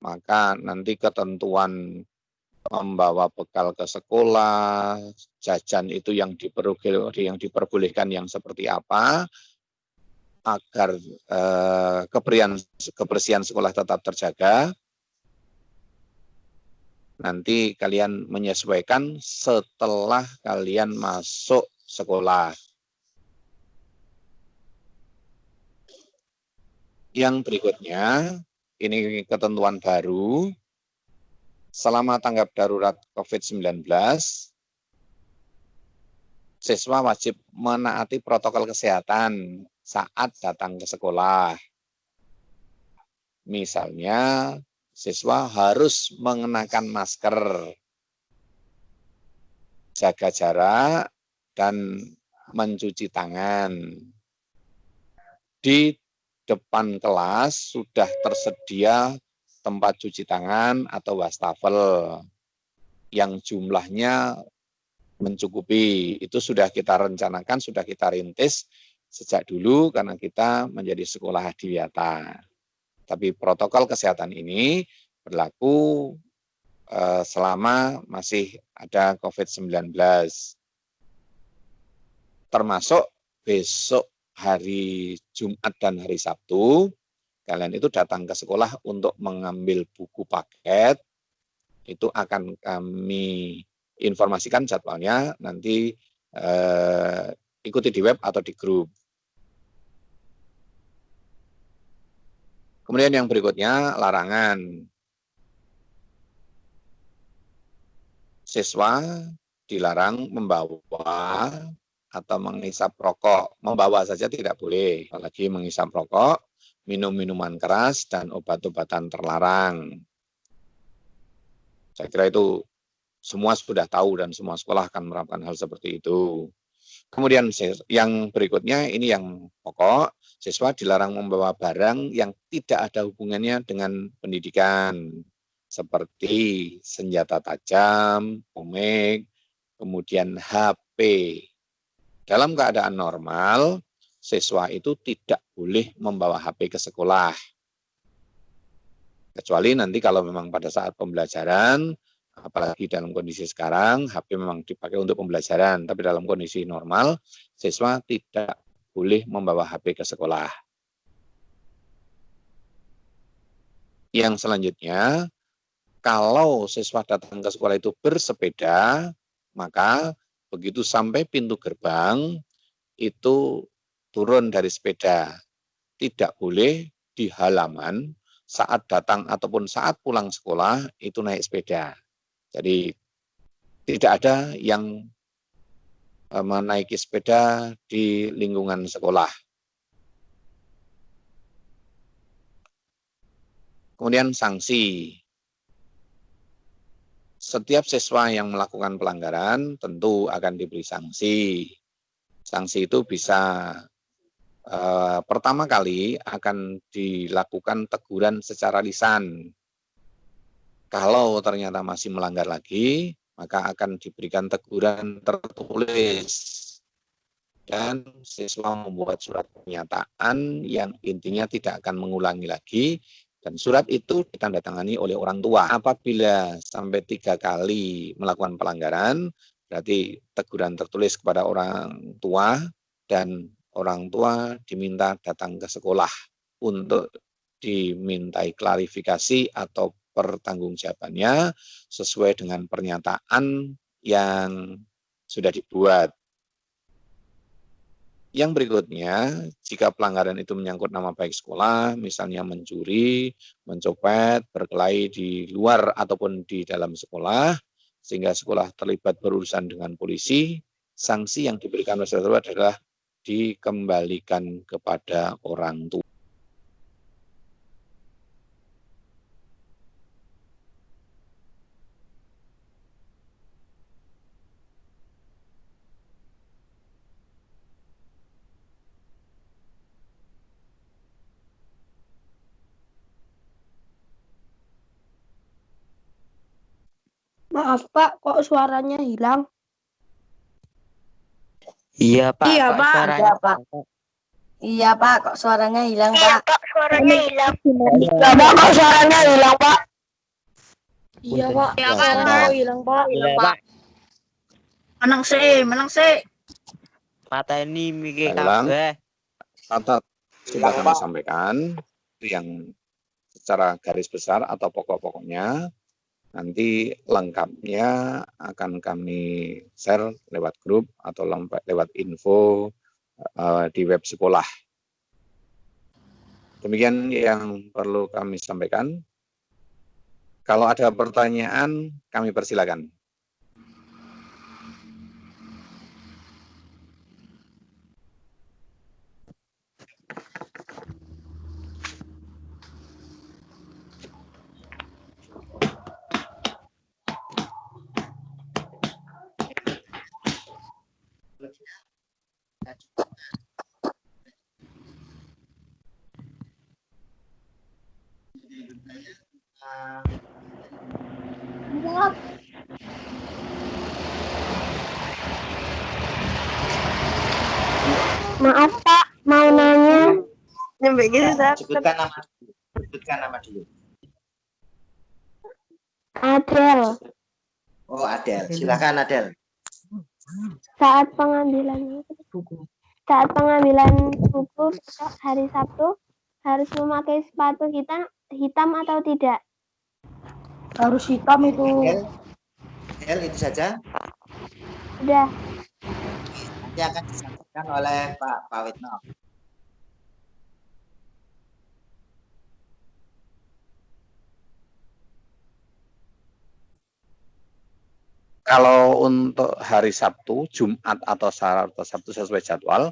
maka nanti ketentuan membawa bekal ke sekolah, jajan itu yang diperbolehkan yang seperti apa, agar kebersihan sekolah tetap terjaga. Nanti kalian menyesuaikan setelah kalian masuk sekolah. Yang berikutnya, ini ketentuan baru. Selama tanggap darurat COVID-19, siswa wajib menaati protokol kesehatan saat datang ke sekolah. Misalnya, siswa harus mengenakan masker, jaga jarak, dan mencuci tangan. Di depan kelas sudah tersedia tempat cuci tangan atau wastafel yang jumlahnya mencukupi. Itu sudah kita rencanakan, sudah kita rintis sejak dulu karena kita menjadi sekolah adiwiyata. Tapi protokol kesehatan ini berlaku selama masih ada COVID-19. Termasuk besok hari Jumat dan hari Sabtu, kalian itu datang ke sekolah untuk mengambil buku paket. Itu akan kami informasikan jadwalnya, nanti ikuti di web atau di grup. Kemudian yang berikutnya, larangan. Siswa dilarang membawa atau menghisap rokok. Membawa saja tidak boleh, apalagi menghisap rokok, minum minuman keras, dan obat-obatan terlarang. Saya kira itu semua sudah tahu dan semua sekolah akan menerapkan hal seperti itu. Kemudian yang berikutnya, ini yang pokok, siswa dilarang membawa barang yang tidak ada hubungannya dengan pendidikan, seperti senjata tajam, komik, kemudian HP. Dalam keadaan normal, siswa itu tidak boleh membawa HP ke sekolah. Kecuali nanti kalau memang pada saat pembelajaran, apalagi dalam kondisi sekarang, HP memang dipakai untuk pembelajaran, tapi dalam kondisi normal, siswa tidak boleh membawa HP ke sekolah. Yang selanjutnya, kalau siswa datang ke sekolah itu bersepeda, maka begitu sampai pintu gerbang, itu turun dari sepeda. Tidak boleh di halaman saat datang ataupun saat pulang sekolah, itu naik sepeda. Jadi tidak ada yang menaiki sepeda di lingkungan sekolah. Kemudian sanksi. Setiap siswa yang melakukan pelanggaran tentu akan diberi sanksi. Sanksi itu bisa pertama kali akan dilakukan teguran secara lisan. Kalau ternyata masih melanggar lagi, maka akan diberikan teguran tertulis. Dan siswa membuat surat pernyataan yang intinya tidak akan mengulangi lagi, dan surat itu ditandatangani oleh orang tua. Apabila sampai 3 kali melakukan pelanggaran, berarti teguran tertulis kepada orang tua, dan orang tua diminta datang ke sekolah untuk dimintai klarifikasi atau pertanggungjawabannya sesuai dengan pernyataan yang sudah dibuat. Yang berikutnya, jika pelanggaran itu menyangkut nama baik sekolah, misalnya mencuri, mencopet, berkelahi di luar ataupun di dalam sekolah, sehingga sekolah terlibat berurusan dengan polisi, sanksi yang diberikan oleh sekolah adalah dikembalikan kepada orang tua. Maaf Pak, kok suaranya hilang? Iya Pak, Iya kok Pak. suaranya Iya Pak. Iya Pak, kok suaranya hilang Pak? Pak, suaranya hilang. Iya Pak, kok suaranya hilang Pak? Iya, Pak. Ya, Suaranya Pak. kok hilang, Pak. Iya, Pak. Menang sih. Pateni mikir Saya ulang. kabeh. Kata sudah kami sampaikan itu yang secara garis besar atau pokok-pokoknya. Nanti lengkapnya akan kami share lewat grup atau lewat info di web sekolah. Demikian yang perlu kami sampaikan. Kalau ada pertanyaan, kami persilakan. Maaf, Pak. Mau nanya. Sampai gitu, Sebutkan nama dulu. Adel. Oh, Adel. Silakan Adel. Saat pengambilan buku hari Sabtu harus memakai sepatu hitam atau tidak? Harus hitam itu. Adel itu saja. Sudah. Nanti akan disampaikan oleh Pak Witno. Kalau untuk hari Sabtu, Jumat atau Sabtu sesuai jadwal,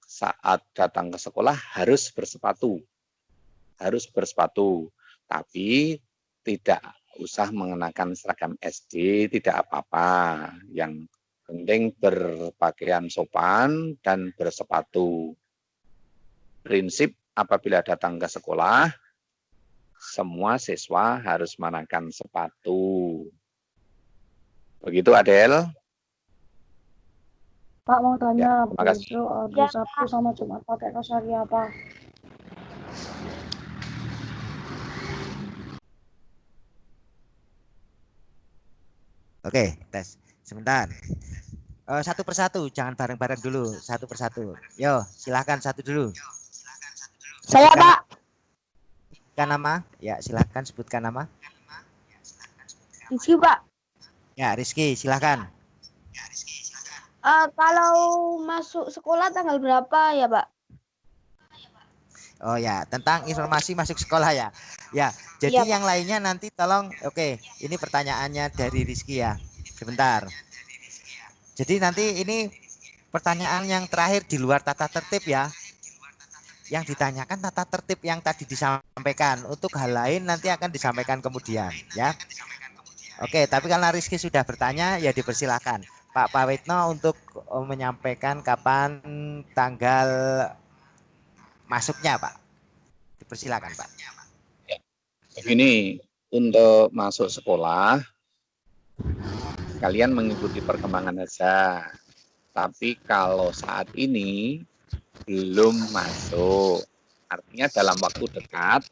saat datang ke sekolah harus bersepatu. Tapi tidak usah mengenakan seragam SD, tidak apa-apa. Yang penting berpakaian sopan dan bersepatu. Prinsip apabila datang ke sekolah, semua siswa harus mengenakan sepatu. Begitu Adel. Pak mau tanya, makasih. besok hari Sabtu sama Jumat pakai kaos hari apa? Oke, tes. Sebentar. Satu persatu, jangan bareng-bareng dulu. Satu persatu. Yo, silahkan satu dulu. Saya, Pak. Sebutkan nama. Ya, silahkan sebutkan nama. Isi, Pak. Ya, Rizky, silahkan. Kalau masuk sekolah tanggal berapa ya, Pak? Oh ya, tentang informasi masuk sekolah ya. Ya, jadi yang lainnya nanti tolong. Oke, ini pertanyaannya dari Rizky ya. Sebentar. Jadi nanti ini pertanyaan yang terakhir di luar tata tertib ya. Yang ditanyakan tata tertib yang tadi disampaikan. Untuk hal lain nanti akan disampaikan kemudian ya. Oke, tapi karena Rizky sudah bertanya ya dipersilakan Pak Witno untuk menyampaikan kapan tanggal masuknya, Pak. Dipersilakan, Pak. Begini, untuk masuk sekolah, kalian mengikuti perkembangan saja. Tapi kalau saat ini belum masuk, artinya dalam waktu dekat,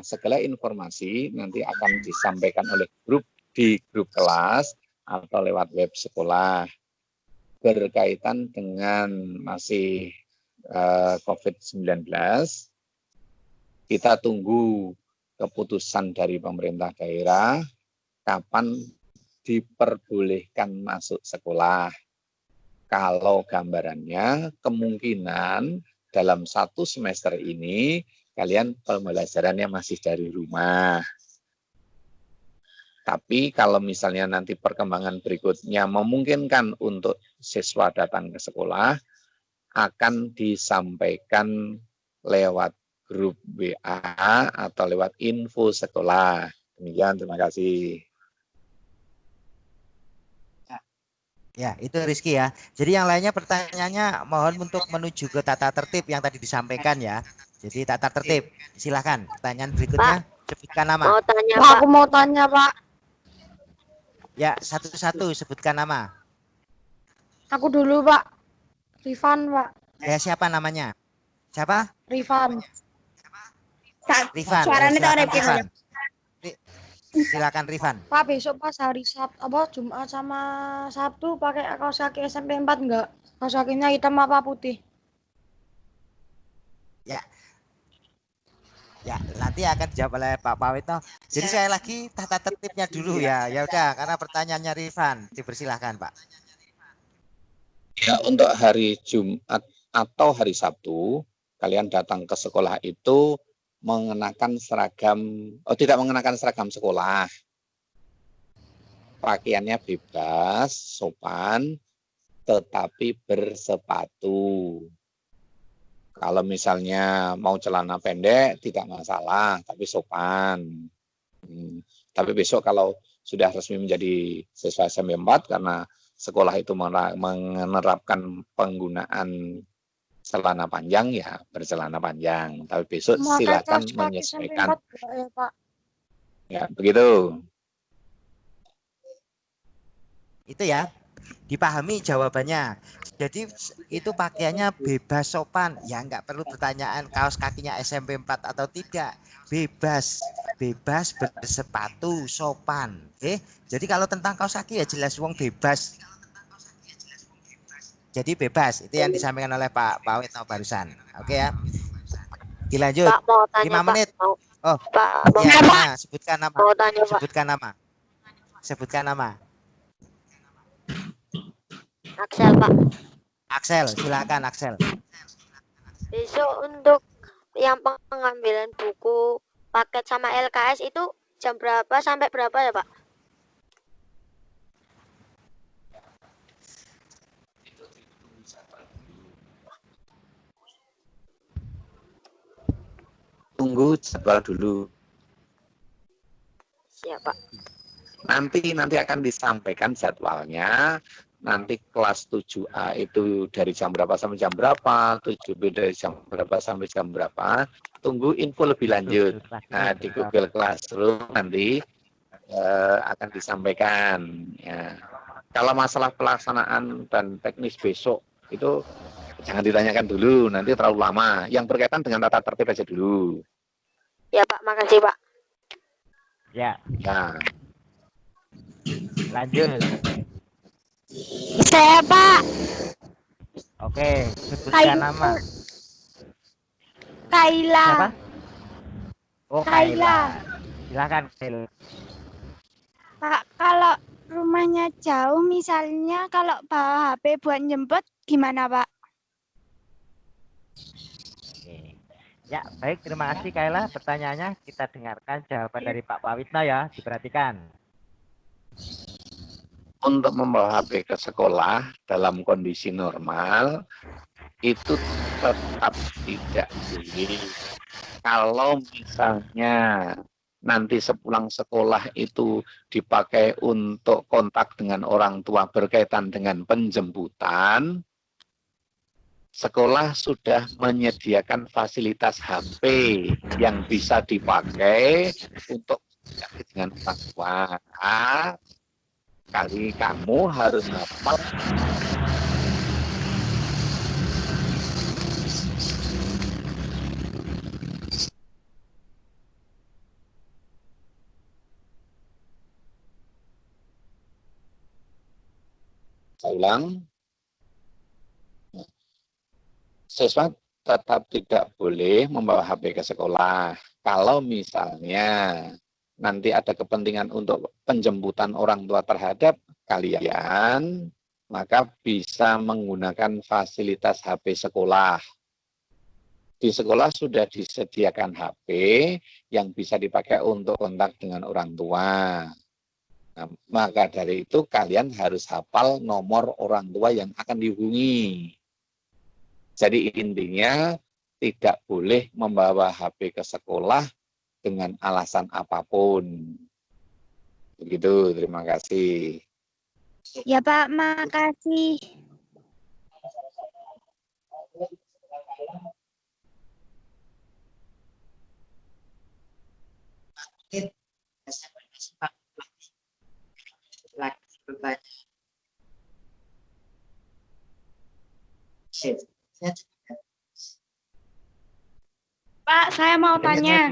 segala informasi nanti akan disampaikan oleh grup di grup kelas atau lewat web sekolah berkaitan dengan masih COVID-19. Kita tunggu keputusan dari pemerintah daerah kapan diperbolehkan masuk sekolah. Kalau gambarannya kemungkinan dalam 1 semester ini kalian pembelajarannya masih dari rumah. Tapi kalau misalnya nanti perkembangan berikutnya memungkinkan untuk siswa datang ke sekolah, akan disampaikan lewat grup WA atau lewat info sekolah. Demikian, terima kasih. Ya, itu Rizky ya. Jadi yang lainnya pertanyaannya mohon untuk menuju ke tata tertib yang tadi disampaikan ya. Jadi tata tertib, silakan. Pertanyaan berikutnya, sebutkan nama. Mau tanya, Pak. Aku mau tanya, Pak. Ya, satu-satu sebutkan nama. Aku dulu, Pak. Rifan, Pak. Siapa namanya? Siapa? Rifan. Rifan. Suaranya Silakan, tahu Rifan. Silakan Rifan. Pak, besok pas hari Sabtu apa Jumat sama Sabtu pakai kaos kaki SMP 4 enggak? Kaos kakinya hitam apa putih? Ya. Ya, nanti akan dijawab oleh Pak Pawito. Jadi saya lagi tata tertibnya dulu ya. Ya udah, karena pertanyaannya Rifan, dipersilahkan Pak. Ya, untuk hari Jumat atau hari Sabtu, kalian datang ke sekolah itu mengenakan seragam, tidak mengenakan seragam sekolah. Pakaiannya bebas, sopan, tetapi bersepatu. Kalau misalnya mau celana pendek, tidak masalah, tapi sopan. Tapi besok kalau sudah resmi menjadi siswa SMP 4, karena sekolah itu menerapkan penggunaan celana panjang, ya bercelana panjang. Tapi besok silakan menyesuaikan. Ya, Pak. Ya, begitu. Itu ya, dipahami jawabannya. Jadi itu pakaiannya bebas sopan. Ya nggak perlu pertanyaan kaos kakinya SMP 4 atau tidak. Bebas bersepatu sopan. Jadi kalau tentang kaos kaki ya jelas wong bebas. Jadi bebas, itu yang disampaikan oleh Pak Wito barusan. Oke ya. Dilanjut. Pak, mau tanya, 5 menit. Pak. Oh, Pak, ya, nah, sebutkan nama. mau tanya, Pak. Sebutkan nama. Aksel, Pak. Aksel, silakan Aksel. Besok untuk yang pengambilan buku paket sama LKS itu jam berapa sampai berapa ya, Pak? Tunggu jadwal dulu. Siap, Pak. Nanti akan disampaikan jadwalnya. Nanti kelas 7A itu dari jam berapa sampai jam berapa, 7B dari jam berapa sampai jam berapa. Tunggu info lebih lanjut. Nah, di Google Classroom nanti akan disampaikan. Ya. Kalau masalah pelaksanaan dan teknis besok itu jangan ditanyakan dulu, nanti terlalu lama. Yang berkaitan dengan tata tertib aja dulu. Ya, Pak. Makasih, Pak. Ya. Nah. Lanjut. Saya, Pak. Oke, sebutkan nama. Kaila. Siapa? Oh, Kaila. Silakan Kaila. Pak, kalau rumahnya jauh, misalnya kalau bawa HP buat jemput, gimana, Pak? Oke. Ya, baik. Terima kasih Kaila. Pertanyaannya kita dengarkan jawaban dari Pak Pawitno ya. Diperhatikan. Untuk membawa HP ke sekolah dalam kondisi normal itu tetap tidak boleh. Kalau misalnya nanti sepulang sekolah itu dipakai untuk kontak dengan orang tua berkaitan dengan penjemputan, sekolah sudah menyediakan fasilitas HP yang bisa dipakai untuk dengan orang tua. Kali kamu harus hafal ulang. Siswa tetap tidak boleh membawa HP ke sekolah. Kalau misalnya nanti ada kepentingan untuk penjemputan orang tua terhadap kalian, maka bisa menggunakan fasilitas HP sekolah. Di sekolah sudah disediakan HP yang bisa dipakai untuk kontak dengan orang tua. Nah, maka dari itu kalian harus hafal nomor orang tua yang akan dihubungi. Jadi intinya tidak boleh membawa HP ke sekolah dengan alasan apapun. Begitu, terima kasih. Ya, Pak, makasih. Pak, saya mau tanya.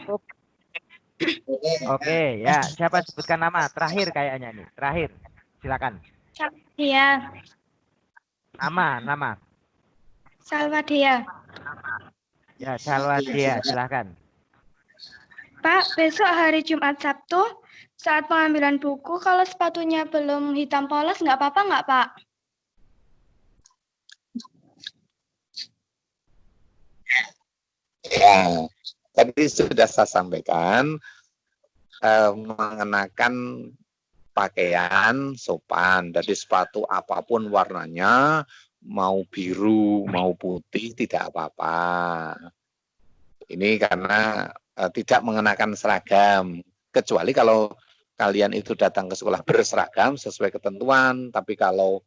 Oke, ya. Siapa sebutkan nama? Terakhir kayaknya nih. Terakhir. Silakan. Salvadia. Nama. Salvadia. Ya, Salwadia, silakan. Pak, besok hari Jumat Sabtu saat pengambilan buku, kalau sepatunya belum hitam polos, nggak apa-apa nggak, Pak? Ya, tadi sudah saya sampaikan mengenakan pakaian sopan. Jadi sepatu apapun warnanya, mau biru, mau putih, tidak apa-apa. Ini karena tidak mengenakan seragam. Kecuali kalau kalian itu datang ke sekolah berseragam sesuai ketentuan. Tapi kalau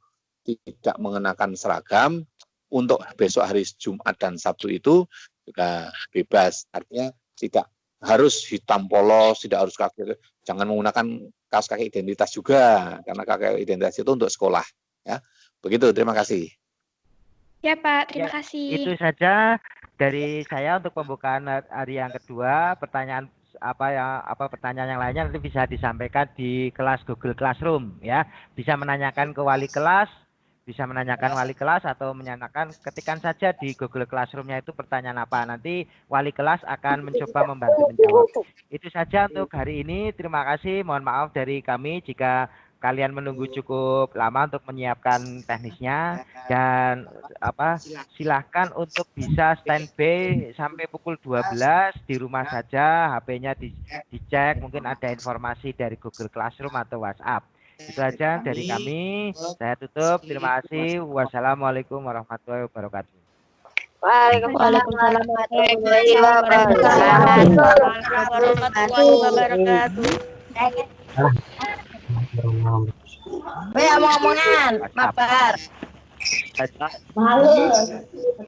tidak mengenakan seragam, untuk besok hari Jumat dan Sabtu itu juga bebas. Artinya tidak harus hitam polos, tidak harus kaki, jangan menggunakan kaos kaki identitas juga, karena kaki identitas itu untuk sekolah. Ya, begitu. Terima kasih. Ya Pak, terima Ya, kasih. Itu saja dari saya untuk pembukaan hari yang kedua. Pertanyaan pertanyaan yang lainnya nanti bisa disampaikan di kelas Google Classroom ya. Bisa menanyakan ke wali kelas, atau menanyakan, ketikkan saja di Google Classroom-nya itu pertanyaan apa. Nanti wali kelas akan mencoba membantu menjawab. Itu saja untuk hari ini. Terima kasih. Mohon maaf dari kami jika kalian menunggu cukup lama untuk menyiapkan teknisnya, dan silahkan untuk bisa standby sampai pukul 12 di rumah saja, HP-nya dicek, mungkin ada informasi dari Google Classroom atau WhatsApp. Itu saja dari kami. Saya tutup. Terima kasih. Wassalamualaikum warahmatullahi wabarakatuh. Waalaikumsalam warahmatullahi wabarakatuh. Weh, omong-omongan, mabar. Malu.